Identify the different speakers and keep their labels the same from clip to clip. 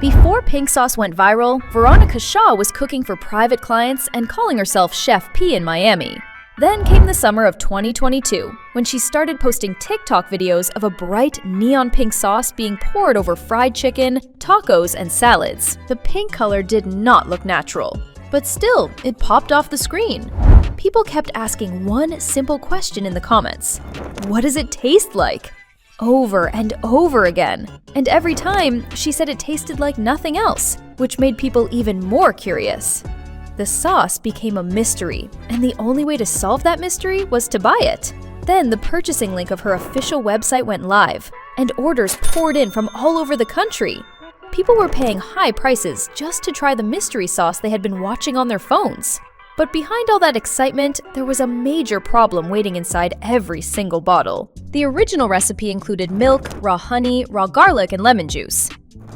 Speaker 1: Before pink sauce went viral, Veronica Shaw was cooking for private clients and calling herself Chef P in Miami. Then came the summer of 2022, when she started posting TikTok videos of a bright neon pink sauce being poured over fried chicken, tacos, and salads. The pink color did not look natural, but still, it popped off the screen. People kept asking one simple question in the comments: what does it taste like? Over and over again. And every time, she said it tasted like nothing else, which made people even more curious. The sauce became a mystery, and the only way to solve that mystery was to buy it. Then the purchasing link of her official website went live, and orders poured in from all over the country. People were paying high prices just to try the mystery sauce they had been watching on their phones. But behind all that excitement, there was a major problem waiting inside every single bottle. The original recipe included milk, raw honey, raw garlic, and lemon juice.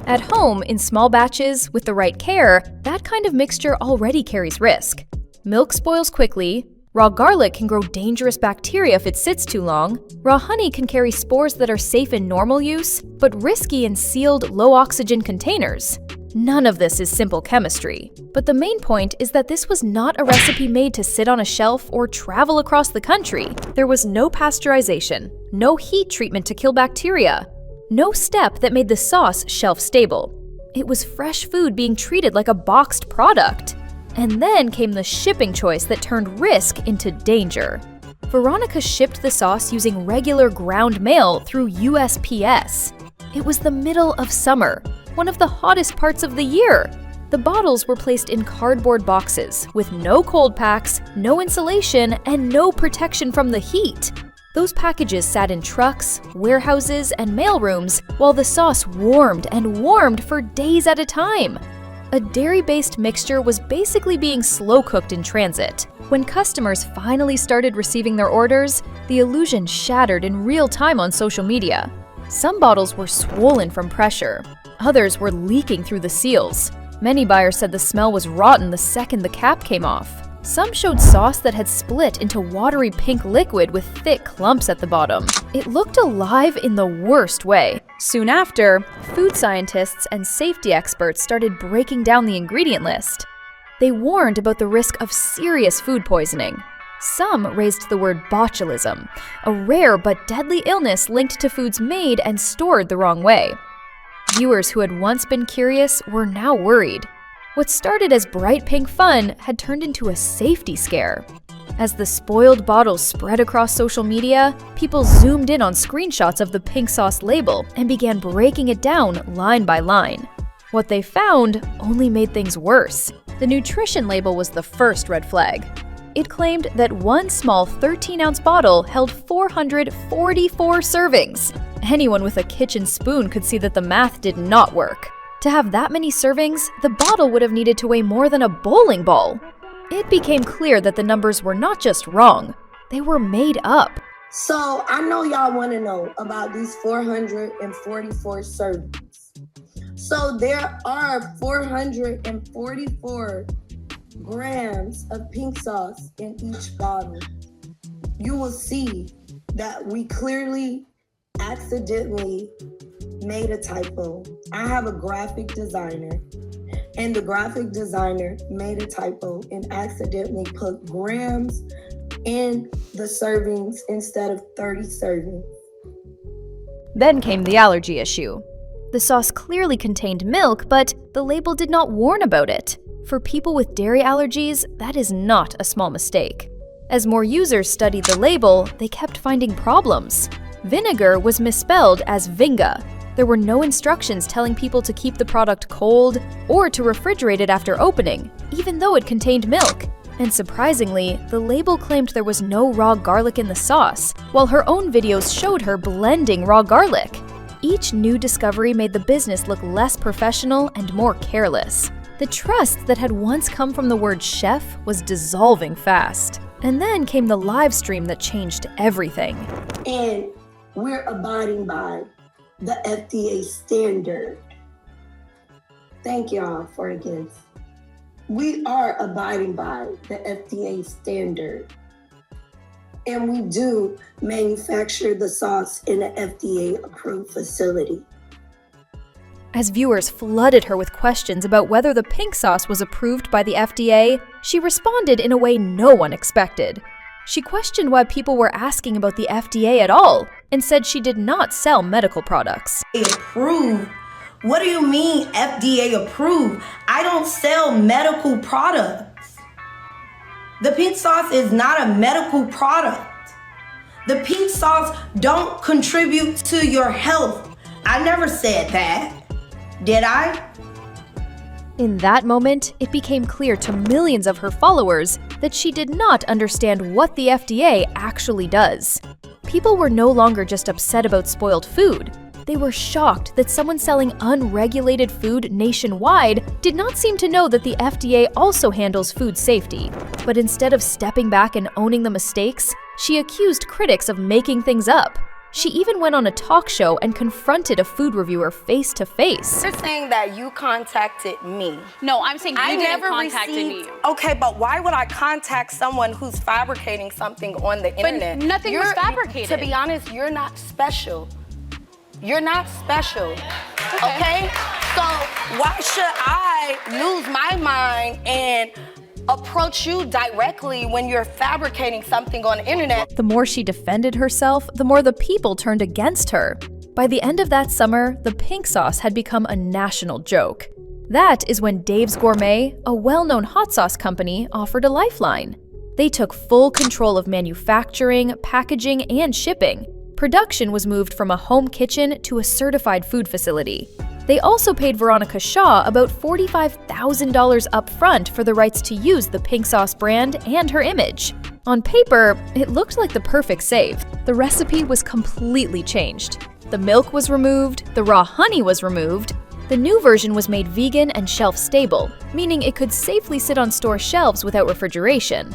Speaker 1: At home, in small batches, with the right care, that kind of mixture already carries risk. Milk spoils quickly, raw garlic can grow dangerous bacteria if it sits too long, raw honey can carry spores that are safe in normal use, but risky in sealed, low-oxygen containers. None of this is simple chemistry. But the main point is that this was not a recipe made to sit on a shelf or travel across the country. There was no pasteurization, no heat treatment to kill bacteria, no step that made the sauce shelf-stable. It was fresh food being treated like a boxed product. And then came the shipping choice that turned risk into danger. Veronica shipped the sauce using regular ground mail through USPS. It was the middle of summer, one of the hottest parts of the year. The bottles were placed in cardboard boxes with no cold packs, no insulation, and no protection from the heat. Those packages sat in trucks, warehouses, and mailrooms while the sauce warmed and warmed for days at a time. A dairy-based mixture was basically being slow-cooked in transit. When customers finally started receiving their orders, the illusion shattered in real time on social media. Some bottles were swollen from pressure. Others were leaking through the seals. Many buyers said the smell was rotten the second the cap came off. Some showed sauce that had split into watery pink liquid with thick clumps at the bottom. It looked alive in the worst way. Soon after, food scientists and safety experts started breaking down the ingredient list. They warned about the risk of serious food poisoning. Some raised the word botulism, a rare but deadly illness linked to foods made and stored the wrong way. Viewers who had once been curious were now worried. What started as bright pink fun had turned into a safety scare. As the spoiled bottles spread across social media, people zoomed in on screenshots of the pink sauce label and began breaking it down line by line. What they found only made things worse. The nutrition label was the first red flag. It claimed that one small 13-ounce bottle held 444 servings. Anyone with a kitchen spoon could see that the math did not work. To have that many servings, the bottle would have needed to weigh more than a bowling ball. It became clear that the numbers were not just wrong, they were made up.
Speaker 2: So I know y'all want to know about these 444 servings. So there are 444 grams of pink sauce in each bottle. You will see that we clearly accidentally made a typo. I have a graphic designer, and the graphic designer made a typo and accidentally put grams in the servings instead of 30 servings.
Speaker 1: Then came the allergy issue. The sauce clearly contained milk, but the label did not warn about it. For people with dairy allergies, that is not a small mistake. As more users studied the label, they kept finding problems. Vinegar was misspelled as vinga. There were no instructions telling people to keep the product cold or to refrigerate it after opening, even though it contained milk. And surprisingly, the label claimed there was no raw garlic in the sauce, while her own videos showed her blending raw garlic. Each new discovery made the business look less professional and more careless. The trust that had once come from the word chef was dissolving fast. And then came the live stream that changed everything.
Speaker 2: And we're abiding by the FDA standard. Thank y'all for this. We are abiding by the FDA standard. And we do manufacture the sauce in an FDA approved facility.
Speaker 1: As viewers flooded her with questions about whether the pink sauce was approved by the FDA, she responded in a way no one expected. She questioned why people were asking about the FDA at all and said she did not sell medical products.
Speaker 2: Approved? What do you mean FDA approved? I don't sell medical products. The pink sauce is not a medical product. The pink sauce don't contribute to your health. I never said that. Did I?
Speaker 1: In that moment, it became clear to millions of her followers that she did not understand what the FDA actually does. People were no longer just upset about spoiled food. They were shocked that someone selling unregulated food nationwide did not seem to know that the FDA also handles food safety. But instead of stepping back and owning the mistakes, she accused critics of making things up. She even went on a talk show and confronted a food reviewer face to face.
Speaker 2: You're saying that you contacted me.
Speaker 3: No, I'm saying you didn't contact me.
Speaker 2: Okay, but why would I contact someone who's fabricating something on the internet?
Speaker 3: But nothing was fabricated.
Speaker 2: To be honest, you're not special. You're not special, okay? So why should I lose my mind and approach you directly when you're fabricating something on the internet?
Speaker 1: The more she defended herself, the more the people turned against her. By the end of that summer, the pink sauce had become a national joke. That is when Dave's Gourmet, a well-known hot sauce company, offered a lifeline. They took full control of manufacturing, packaging, and shipping. Production was moved from a home kitchen to a certified food facility. They also paid Veronica Shaw about $45,000 up front for the rights to use the pink sauce brand and her image. On paper, it looked like the perfect save. The recipe was completely changed. The milk was removed, the raw honey was removed. The new version was made vegan and shelf-stable, meaning it could safely sit on store shelves without refrigeration.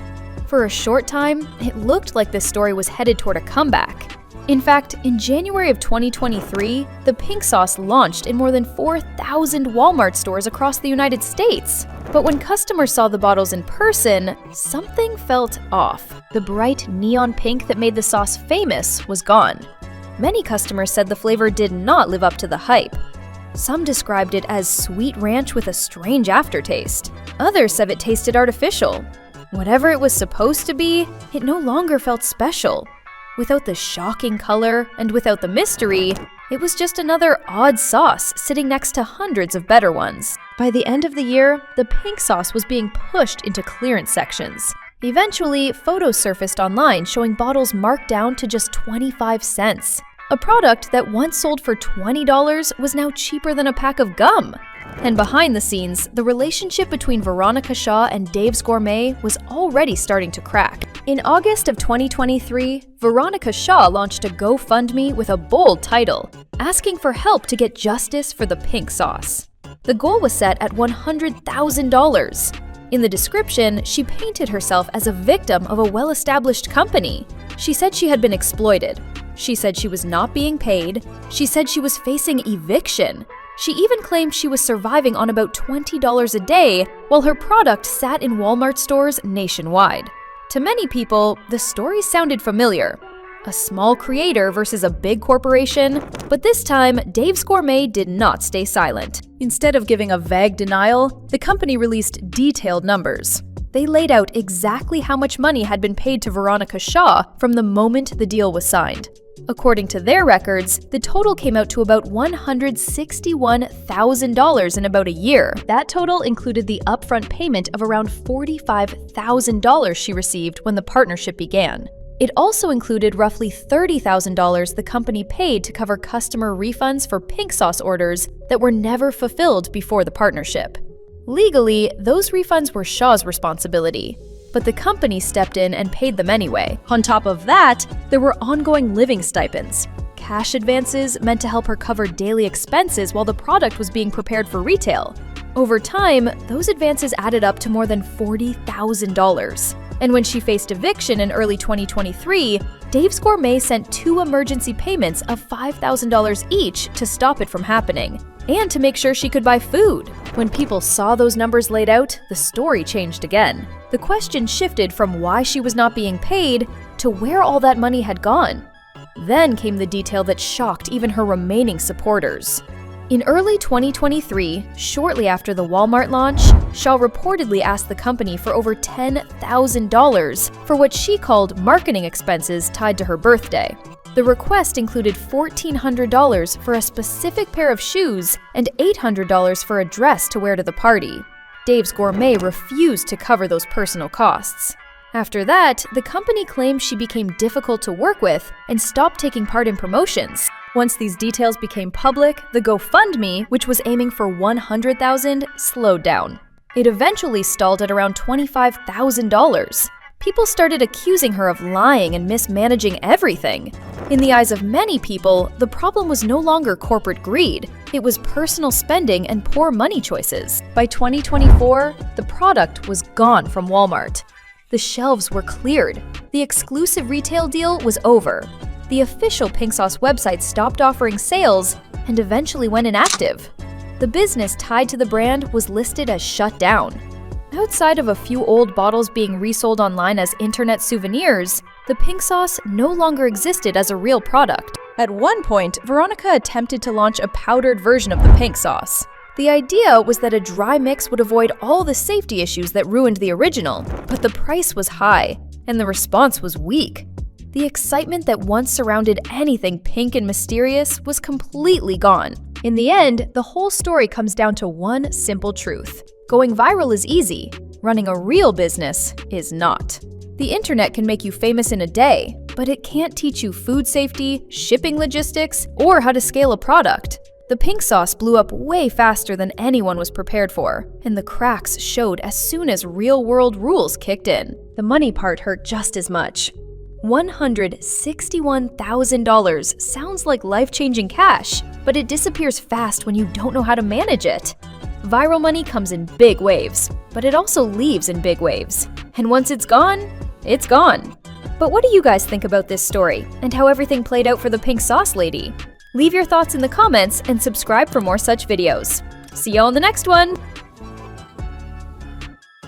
Speaker 1: For a short time, it looked like this story was headed toward a comeback. In fact, in January of 2023, the pink sauce launched in more than 4,000 Walmart stores across the United States. But when customers saw the bottles in person, something felt off. The bright neon pink that made the sauce famous was gone. Many customers said the flavor did not live up to the hype. Some described it as sweet ranch with a strange aftertaste. Others said it tasted artificial. Whatever it was supposed to be, it no longer felt special. Without the shocking color and without the mystery, it was just another odd sauce sitting next to hundreds of better ones. By the end of the year, the pink sauce was being pushed into clearance sections. Eventually, photos surfaced online showing bottles marked down to just 25 cents. A product that once sold for $20 was now cheaper than a pack of gum. And behind the scenes, the relationship between Veronica Shaw and Dave's Gourmet was already starting to crack. In August of 2023, Veronica Shaw launched a GoFundMe with a bold title, asking for help to get justice for the pink sauce. The goal was set at $100,000. In the description, she painted herself as a victim of a well-established company. She said she had been exploited. She said she was not being paid. She said she was facing eviction. She even claimed she was surviving on about $20 a day while her product sat in Walmart stores nationwide. To many people, the story sounded familiar. A small creator versus a big corporation, but this time, Dave's Gourmet did not stay silent. Instead of giving a vague denial, the company released detailed numbers. They laid out exactly how much money had been paid to Veronica Shaw from the moment the deal was signed. According to their records, the total came out to about $161,000 in about a year. That total included the upfront payment of around $45,000 she received when the partnership began. It also included roughly $30,000 the company paid to cover customer refunds for pink sauce orders that were never fulfilled before the partnership. Legally, those refunds were Shaw's responsibility, but the company stepped in and paid them anyway. On top of that, there were ongoing living stipends. Cash advances meant to help her cover daily expenses while the product was being prepared for retail. Over time, those advances added up to more than $40,000. And when she faced eviction in early 2023, Dave's Gourmet sent 2 emergency payments of $5,000 each to stop it from happening, and to make sure she could buy food. When people saw those numbers laid out, the story changed again. The question shifted from why she was not being paid to where all that money had gone. Then came the detail that shocked even her remaining supporters. In early 2023, shortly after the Walmart launch, Shaw reportedly asked the company for over $10,000 for what she called marketing expenses tied to her birthday. The request included $1,400 for a specific pair of shoes and $800 for a dress to wear to the party. Dave's Gourmet refused to cover those personal costs. After that, the company claimed she became difficult to work with and stopped taking part in promotions. Once these details became public, the GoFundMe, which was aiming for $100,000, slowed down. It eventually stalled at around $25,000. People started accusing her of lying and mismanaging everything. In the eyes of many people, the problem was no longer corporate greed. It was personal spending and poor money choices. By 2024, the product was gone from Walmart. The shelves were cleared. The exclusive retail deal was over. The official Pink Sauce website stopped offering sales and eventually went inactive. The business tied to the brand was listed as shut down. Outside of a few old bottles being resold online as internet souvenirs, the Pink Sauce no longer existed as a real product. At one point, Veronica attempted to launch a powdered version of the Pink Sauce. The idea was that a dry mix would avoid all the safety issues that ruined the original, but the price was high, and the response was weak. The excitement that once surrounded anything pink and mysterious was completely gone. In the end, the whole story comes down to one simple truth. Going viral is easy. Running a real business is not. The internet can make you famous in a day, but it can't teach you food safety, shipping logistics, or how to scale a product. The Pink Sauce blew up way faster than anyone was prepared for, and the cracks showed as soon as real-world rules kicked in. The money part hurt just as much. $161,000 sounds like life-changing cash, but it disappears fast when you don't know how to manage it. Viral money comes in big waves, but it also leaves in big waves. And once it's gone, it's gone. But what do you guys think about this story, and how everything played out for the Pink Sauce lady? Leave your thoughts in the comments and subscribe for more such videos. See you on the next one!